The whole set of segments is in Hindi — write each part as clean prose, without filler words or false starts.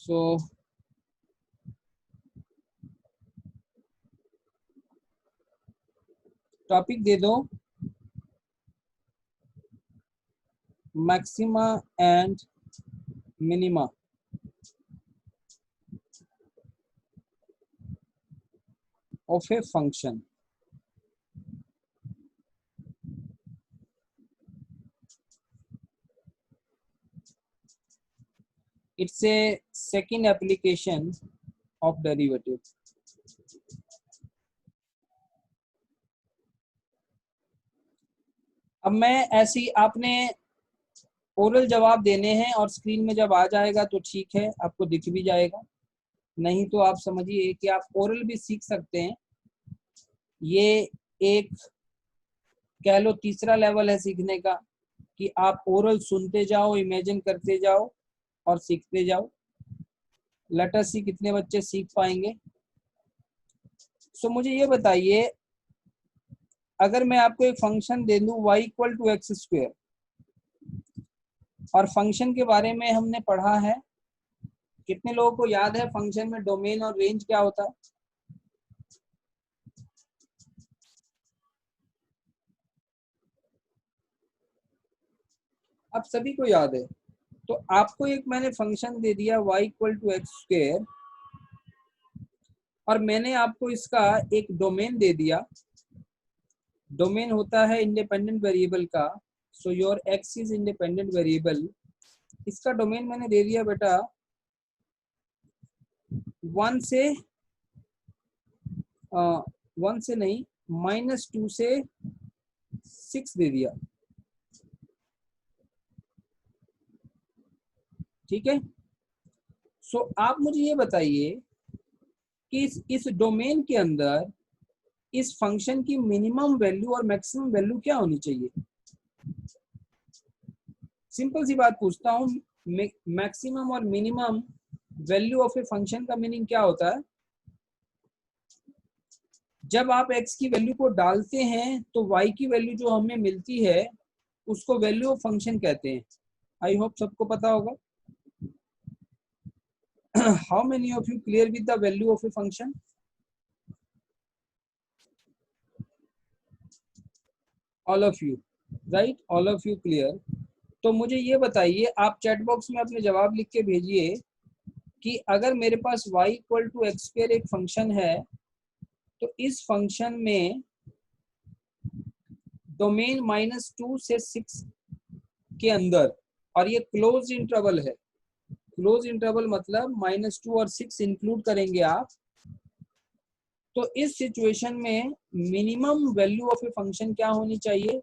सो टॉपिक दे दो, maxima and minima of a function. It's a second application of derivative. अब मैं ऐसी आपने ओरल जवाब देने हैं और स्क्रीन में जब आ जाएगा तो ठीक है, आपको दिख भी जाएगा, नहीं तो आप समझिए कि आप ओरल भी सीख सकते हैं। ये एक कह लो तीसरा लेवल है सीखने का कि आप ओरल सुनते जाओ, इमेजिन करते जाओ और सीखते जाओ। लेट अस सी कितने बच्चे सीख पाएंगे। सो मुझे ये बताइए, अगर मैं आपको एक फंक्शन दे दूं y equal to x square, और फंक्शन के बारे में हमने पढ़ा है, कितने लोगों को याद है फंक्शन में डोमेन और रेंज क्या होता है? अब सभी को याद है। तो आपको एक मैंने फंक्शन दे दिया y equal to x square, और मैंने आपको इसका एक डोमेन दे दिया। डोमेन होता है इंडिपेंडेंट वेरिएबल का, so your x is independent variable. इसका डोमेन मैंने दे दिया बेटा 1 से 1 से नहीं -2 से 6 दे दिया, ठीक है। सो आप मुझे ये बताइए कि इस डोमेन के अंदर इस फंक्शन की मिनिमम वैल्यू और मैक्सिमम वैल्यू क्या होनी चाहिए? सिंपल सी बात पूछता हूँ, मैक्सिमम और minimum value of a function का मीनिंग क्या होता है? जब आप x की वैल्यू को डालते हैं तो y की वैल्यू जो हमें मिलती है उसको वैल्यू ऑफ फंक्शन कहते हैं। आई होप सबको पता होगा। How many of you clear with the value of a function? All of you, right, all of you clear. तो मुझे ये बताइए, आप चैट बॉक्स में अपने जवाब लिख के भेजिए कि अगर मेरे पास y equal to x square एक फंक्शन है, तो इस फंक्शन में डोमेन -2 से 6 के अंदर, और ये क्लोज इंटरवल है। क्लोज इंटरवल मतलब -2 और 6 इंक्लूड करेंगे आप, तो इस सिचुएशन में minimum value of a function क्या होनी चाहिए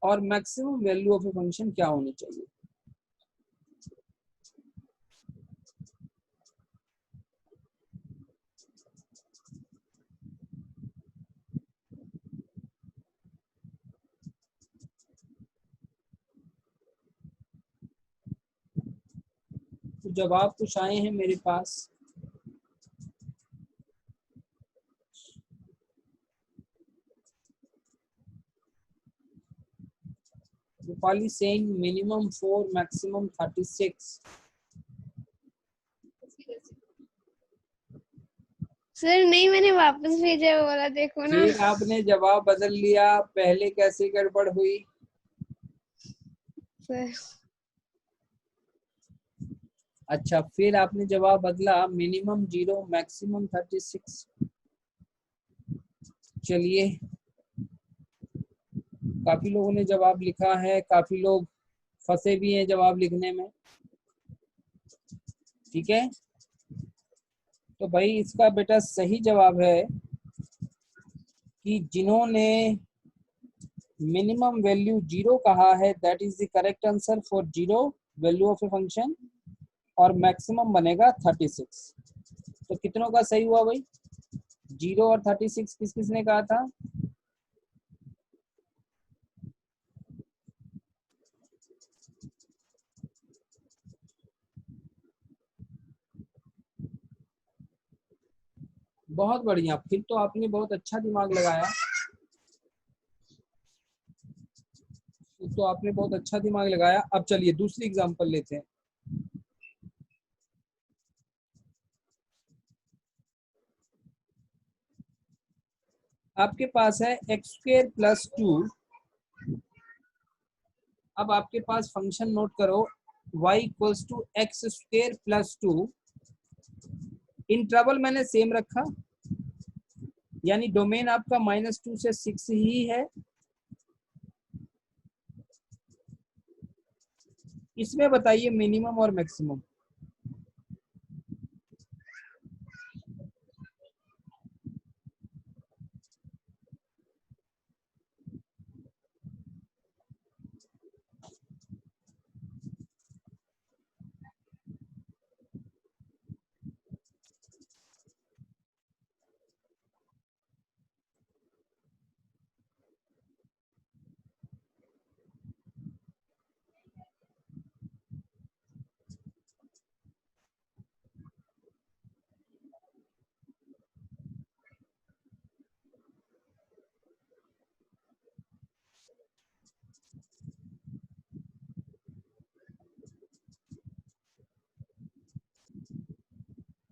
और maximum value of a function क्या होनी चाहिए? तो जवाब कुछ आए हैं मेरे पास। Rupali saying minimum 4, maximum 36। Sir नहीं, मैंने वापस भेजा वाला देखो ना। फिर आपने जवाब बदल लिया, पहले कैसे गड़बड़ हुई? सर अच्छा, फिर आपने जवाब बदला, मिनिमम 0, मैक्सिमम 36। चलिए, काफी लोगों ने जवाब लिखा है, काफी लोग फंसे भी हैं जवाब लिखने में, ठीक है। तो भाई इसका बेटा सही जवाब है कि जिन्होंने मिनिमम वैल्यू 0 कहा है, that is the correct answer for 0 value of a function, और मैक्सिमम बनेगा 36। तो कितनों का सही हुआ भाई? 0 और 36 किस किसने कहा था? बहुत बढ़िया, फिर तो आपने बहुत अच्छा दिमाग लगाया। फिर तो आपने बहुत अच्छा दिमाग लगाया। अब चलिए दूसरी एग्जांपल लेते हैं। आपके पास है एक्स स्क्वायर प्लस 2। अब आपके पास फंक्शन नोट करो y equals to x square plus 2। Interval मैंने सेम रखा, यानी डोमेन आपका -2 से 6 ही है। इसमें बताइए मिनिमम और मैक्सिमम।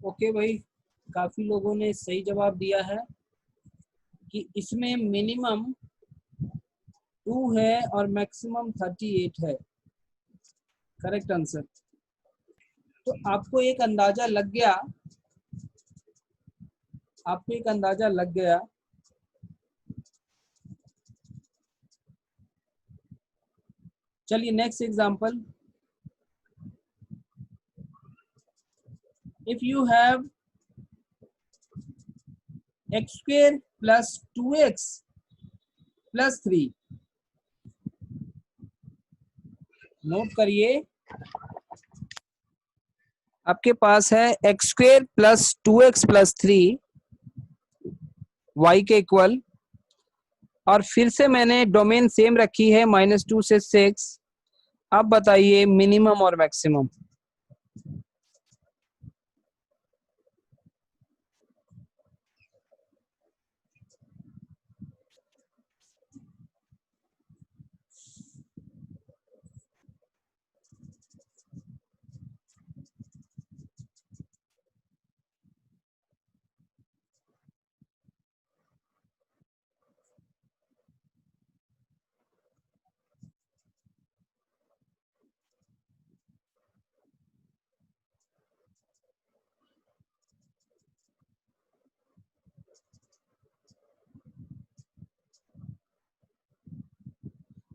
ओके भाई, काफी लोगों ने सही जवाब दिया है कि इसमें मिनिमम 2 है और मैक्सिमम 38 है। Correct answer. तो आपको एक अंदाजा लग गया, आपको एक अंदाजा लग गया चलिए next example. If you have x square plus 2x plus 3, note करिए आपके पास है x square plus 2x plus 3 y के इक्वल, और फिर से मैंने डोमेन सेम रखी है -2 से 6। अब बताइए मिनिमम और मैक्सिमम।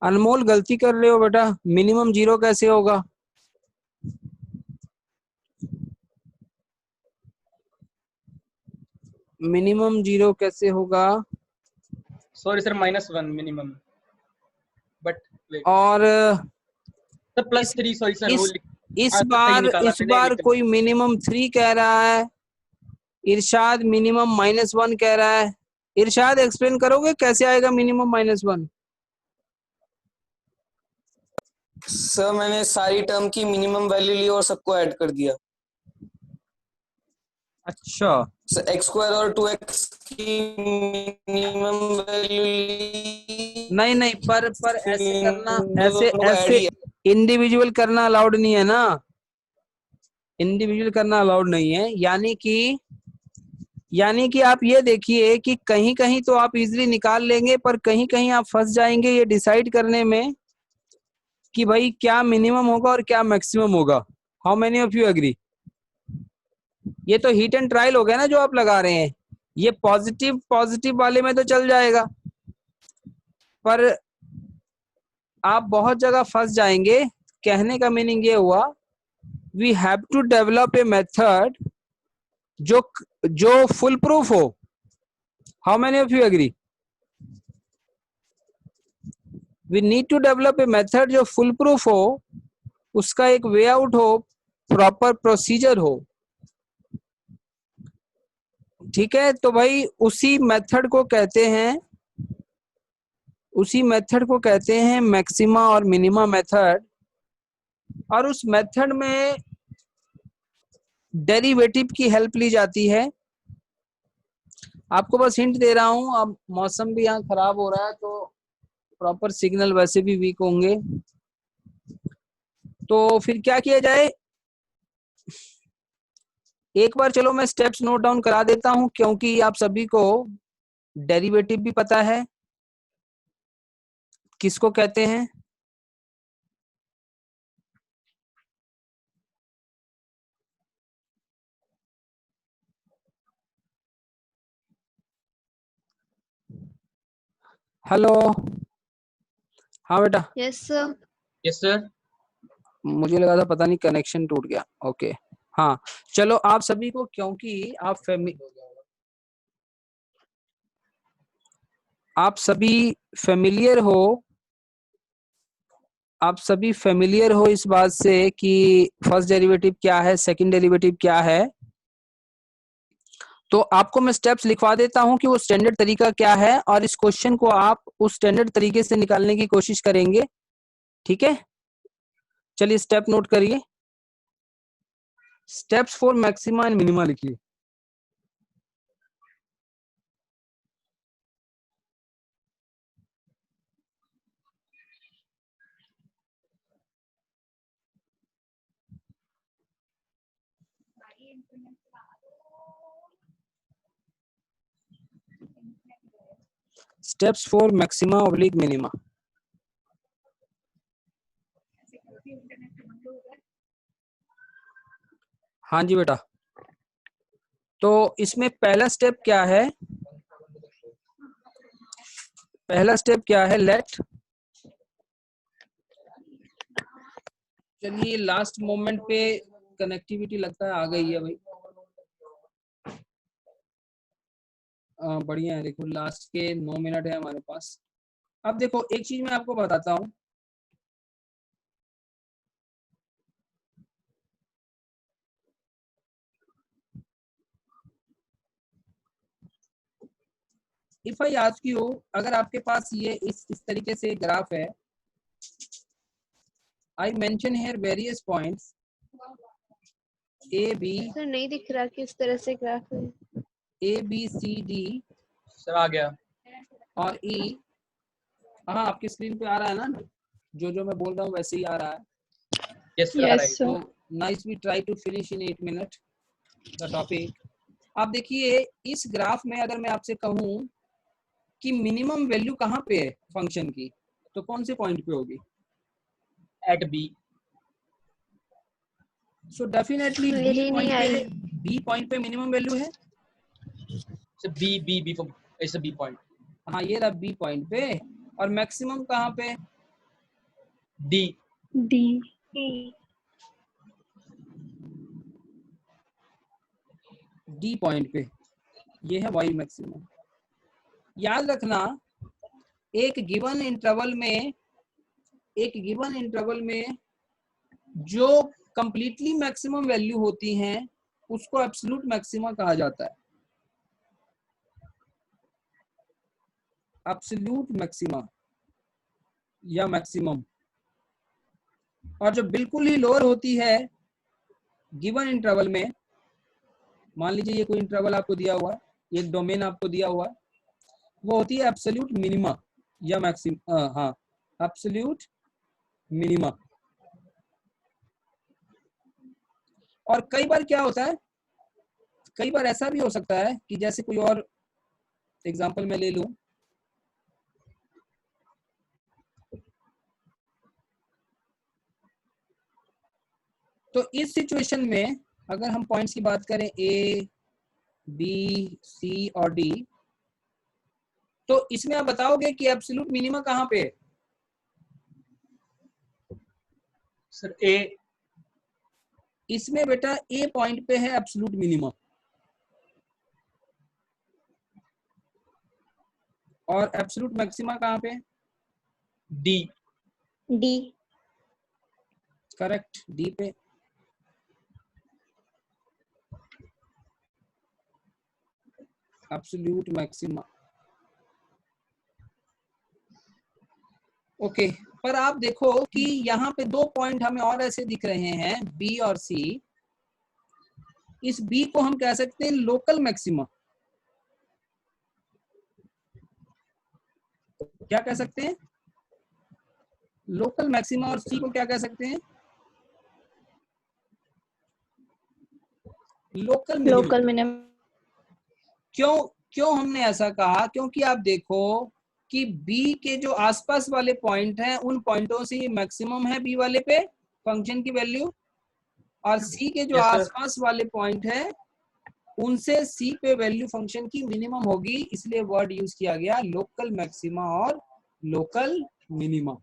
अनमोल गलती कर रहे हो बेटा, मिनिमम 0 कैसे होगा? मिनिमम 0 कैसे होगा? सॉरी सर, -1 मिनिमम, बट और सर +3, सॉरी सर, वो इस बार कोई मिनिमम 3 कह रहा है, इरशाद मिनिमम -1 कह रहा है। इरशाद एक्सप्लेन करोगे कैसे आएगा मिनिमम -1? सर मैंने सारी टर्म की मिनिमम वैल्यू ली और सबको ऐड कर दिया। अच्छा, सर एक्स स्क्वायर और 2x की मिनिमम वैल्यू ली। नहीं पर ऐसे करना, ऐसे इंडिविजुअल करना अलाउड नहीं है ना, इंडिविजुअल करना अलाउड नहीं है। यानी कि आप ये देखिए कि कहीं कहीं तो आप इजीली निकाल लेंगे, पर कहीं कहीं आप फंस जाएंगे ये डिसाइड करने में कि भाई क्या मिनिमम होगा और क्या मैक्सिमम होगा। How many of you agree? ये तो हिट एंड ट्रायल हो गया ना जो आप लगा रहे हैं। ये पॉजिटिव वाले में तो चल जाएगा, पर आप बहुत जगह फंस जाएंगे। कहने का मीनिंग ये हुआ, we have to develop a method जो फुल प्रूफ हो। How many of you agree? We need to develop a method जो फुल प्रूफ हो, उसका एक वे आउट हो, प्रॉपर प्रोसीजर हो। ठीक है, तो भाई उसी मेथड को कहते हैं मैक्सिमा और मिनिमा मेथड। और उस मेथड में डेरिवेटिव की हेल्प ली जाती है। आपको बस हिंट दे रहा हूं, अब मौसम भी यहाँ खराब हो रहा है तो प्रॉपर सिग्नल वैसे भी वीक होंगे, तो फिर क्या किया जाए। एक बार चलो मैं स्टेप्स नोट डाउन करा देता हूं, क्योंकि आप सभी को डेरिवेटिव भी पता है, किसको कहते हैं? हेलो, हाँ बेटा, यस सर। Yes sir. मुझे लगा था पता नहीं कनेक्शन टूट गया। ओके, हाँ चलो, आप सभी को, क्योंकि आप सभी फेमिलियर हो, आप सभी फेमिलियर हो इस बात से कि फर्स्ट डेरिवेटिव क्या है, सेकंड डेरिवेटिव क्या है। तो आपको मैं स्टेप्स लिखवा देता हूं कि वो स्टैंडर्ड तरीका क्या है, और इस क्वेश्चन को आप उस स्टैंडर्ड तरीके से निकालने की कोशिश करेंगे। ठीक है, चलिए स्टेप नोट करिए। Steps for maxima and minima लिखिए। Steps for maxima oblique minima. हाँ जी बेटा, तो इसमें पहला स्टेप क्या है? पहला स्टेप क्या है? लेट, चलिए लास्ट मोमेंट पे कनेक्टिविटी लगता है आ गई है भाई। बढ़िया है, देखो लास्ट के 9 मिनट है हमारे पास। अब देखो एक चीज मैं आपको बताता हूँ, इफ आई आस्क यू, अगर आपके पास ये इस तरीके से ग्राफ है, I mention here various points A B, sir नहीं दिख रहा किस तरह से ग्राफ है। A B C D sir आ गया। और ई। हाँ आपकी स्क्रीन पे आ रहा है ना, जो मैं बोल रहा हूँ वैसे ही आ रहा है। यस सर, आ रहा है। तो nice, we try to finish in 8 minute the topic. आप देखिए इस ग्राफ में अगर मैं आपसे कहूँ कि मिनिमम वैल्यू कहाँ पे है फंक्शन की, तो कौन से पॉइंट पे होगी? Eight B. सो डेफिनेटली मेरी नहीं आई। बी पॉइंट पे मिनिमम वैल्यू है। Sir B B B for its B point. हाँ ये रहा बी पॉइंट पे, और मैक्सिमम कहाँ पे? डी। डी। डी पॉइंट पे, ये है वाई मैक्सिमम। याद रखना एक गिवन इंटरवल में जो कंप्लीटली मैक्सिमम वैल्यू होती हैं उसको एब्सोल्यूट मैक्सिमा कहा जाता है। एब्सोल्यूट मैक्सिमा या मैक्सिमम। और जो बिल्कुल ही लोअर होती है गिवन इंटरवल में, मान लीजिए ये कोई इंटरवल आपको दिया हुआ है, एक डोमेन आपको दिया हुआ है, वो होती है एब्सोल्यूट मिनिमा या हाँ एब्सोल्यूट मिनिमा। और कई बार क्या होता है, कई बार ऐसा भी हो सकता है कि जैसे कोई और एग्जांपल मैं ले लूं, तो इस सिचुएशन में अगर हम पॉइंट्स की बात करें ए बी सी और डी, तो इसमें आप बताओगे कि एब्सोल्यूट मिनिमा कहाँ पे है? सर ए। इसमें बेटा ए पॉइंट पे है एब्सोल्यूट मिनिमा, और एब्सोल्यूट मैक्सिमा कहाँ पे? डी। डी। करेक्ट, डी पे। Absolute maxima. ओके, पर आप देखो कि यहाँ पे 2 पॉइंट हमें और ऐसे दिख रहे हैं, बी और सी। इस बी को हम कह सकते हैं लोकल मैक्सिमा। क्या कह सकते हैं? Local maxima. और सी को क्या कह सकते हैं? Local minima. Local minimum. क्यों? क्यों हमने ऐसा कहा? क्योंकि आप देखो कि बी के जो आसपास वाले पॉइंट हैं उन पॉइंटों से मैक्सिमम है बी वाले पे फंक्शन की वैल्यू, और सी के जो Yes, sir. आसपास वाले पॉइंट है उनसे सी पे वैल्यू फंक्शन की मिनिमम होगी, इसलिए वर्ड यूज किया गया लोकल मैक्सिमा और लोकल मिनिमा।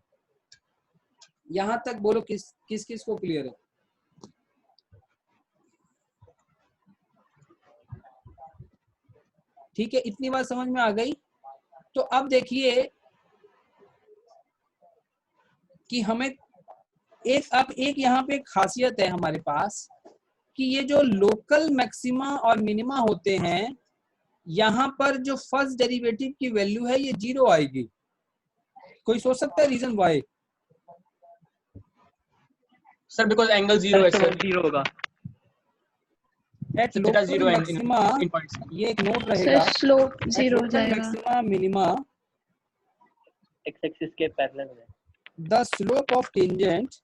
यहां तक बोलो किस किस को क्लियर है? ठीक है, इतनी बात समझ में आ गई। तो अब देखिए कि हमें एक यहाँ पे खासियत है हमारे पास कि ये जो लोकल मैक्सिमा और मिनिमा होते हैं, यहाँ पर जो फर्स्ट डेरिवेटिव की वैल्यू है ये 0 आएगी। कोई सोच सकता है reason why? Sir, because angle 0 है sir. 0 होगा। एट So theta लोकल 0 मैक्सिमा, in points. ये एक नोट सर रहेगा, स्लोप एट 0 हो लोकल जाएगा। मैक्सिमा मिनिमा एक्स एक्सिस के पैरेलल है। the slope of tangent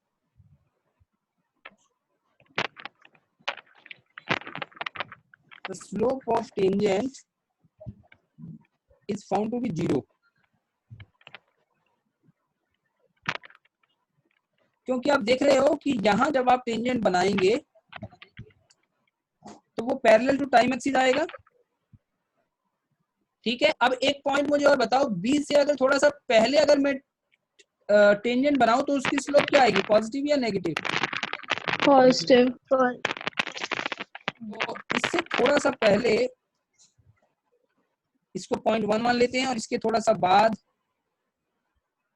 is found to be 0, क्योंकि आप देख रहे हो कि यहां जब आप टेंजेंट बनाएंगे तो वो पैरेलल टू टाइम एक्सिस आएगा। ठीक है, अब एक पॉइंट मुझे और बताओ, बी से अगर थोड़ा सा पहले अगर मैं टेंजेंट बनाऊं तो उसकी स्लोप क्या आएगी, पॉजिटिव या नेगेटिव? पॉजिटिव। तो इससे थोड़ा सा पहले इसको 0.1 मान लेते हैं और इसके थोड़ा सा बाद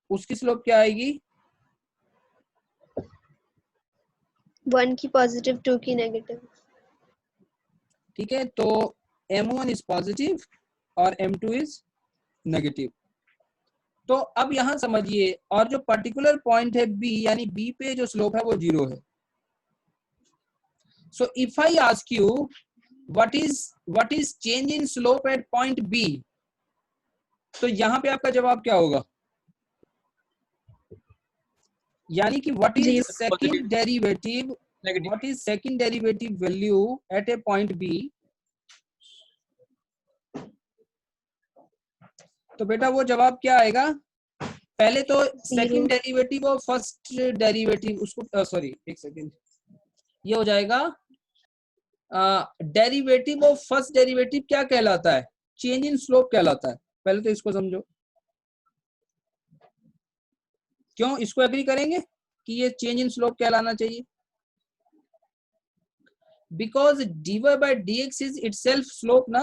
उसकी स्लोप क्या आएगी? 1 की पॉजिटिव 2 की नेगेटिव। ठीक है, तो m1 इज पॉजिटिव और m2 इज नेगेटिव। तो अब यहां समझिए, और जो पर्टिकुलर पॉइंट है b, यानी b पे जो स्लोप है वो 0 है। So if I ask you what is change in slope eight point b, तो यहां पे आपका जवाब क्या होगा? यानी कि what is second derivative, Negative. What is second derivative value at a point b? तो बेटा वो जवाब क्या आएगा? पहले तो सेकंड डेरिवेटिव और फर्स्ट डेरिवेटिव उसको सॉरी एक सेकंड, ये हो जाएगा डेरिवेटिव ऑफ फर्स्ट डेरिवेटिव क्या कहलाता है? चेंज इन स्लोप कहलाता है। पहले तो इसको समझो, क्यों इसको एग्री करेंगे कि ये चेंज इन स्लोप कहलाना चाहिए? Because dy by dx is itself slope ना।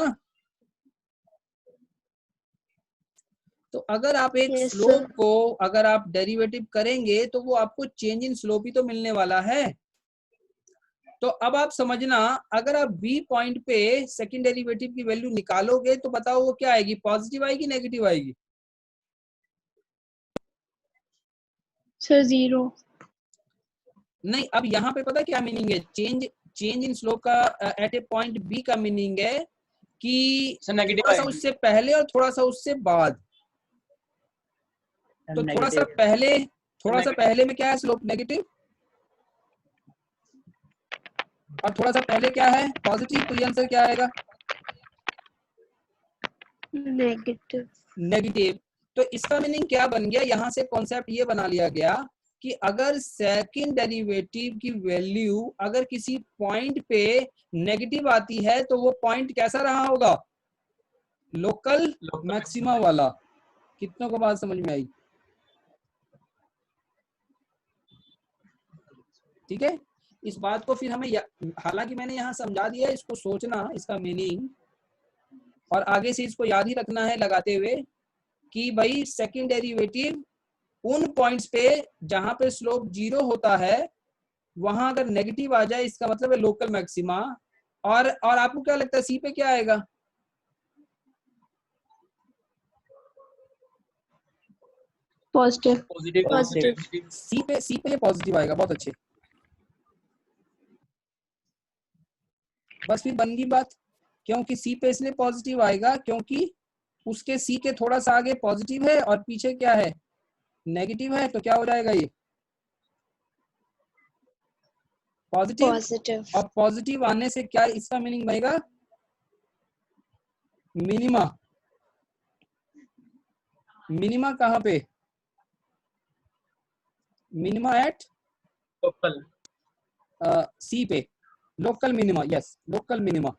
तो अगर आप एक Yes, स्लोप sir. को अगर आप डेरिवेटिव करेंगे तो वो आपको चेंज इन स्लोप ही तो मिलने वाला है। तो अब आप समझना, अगर आप बी पॉइंट पे सेकंड डेरिवेटिव की वैल्यू निकालोगे तो बताओ वो क्या आएगी, पॉजिटिव आएगी नेगेटिव आएगी? सर 0। नहीं, अब यहाँ पे पता क्या मीनिंग है? चेंज इन स्लोप का एट ए पॉइंट बी का मीनिंग है कि Sir, negative थोड़ा सा आएगी. उससे पहले और थोड़ा सा उससे बाद। तो थोड़ा सा पहले में क्या है? स्लोप नेगेटिव, और थोड़ा सा पहले क्या है? पॉजिटिव। तो ये आंसर क्या आएगा? नेगेटिव। नेगेटिव। तो इसका मीनिंग क्या बन गया? यहाँ से कॉन्सेप्ट ये बना लिया गया कि अगर सेकंड डेरिवेटिव की वैल्यू अगर किसी पॉइंट पे नेगेटिव आती है तो वो पॉइंट कैसा रहा होगा? लोकल मैक्सिमा वाला। कितनों को बात समझ में आई? ठीक है, इस बात को फिर हमें हालांकि मैंने यहाँ समझा दिया, इसको सोचना इसका मीनिंग, और आगे से इसको याद ही रखना है लगाते हुए कि भाई सेकंड डेरिवेटिव उन पॉइंट्स पे जहां पे स्लोप 0 होता है वहां अगर नेगेटिव आ जाए इसका मतलब है लोकल मैक्सिमा। और आपको क्या लगता है सी पे क्या आएगा? पॉजिटिव। सी पे ये पॉजिटिव आएगा। बहुत अच्छे, बस फिर बन गई बात। क्योंकि सी पे इसलिए पॉजिटिव आएगा क्योंकि उसके सी के थोड़ा सा आगे पॉजिटिव है और पीछे क्या है? नेगेटिव है। तो क्या हो जाएगा? ये पॉजिटिव। और पॉजिटिव आने से क्या इसका मीनिंग बनेगा? मिनिमा, मिनिमा कहाँ पे? मिनिमा एट लोकल सी पे, local minima, yes local minima.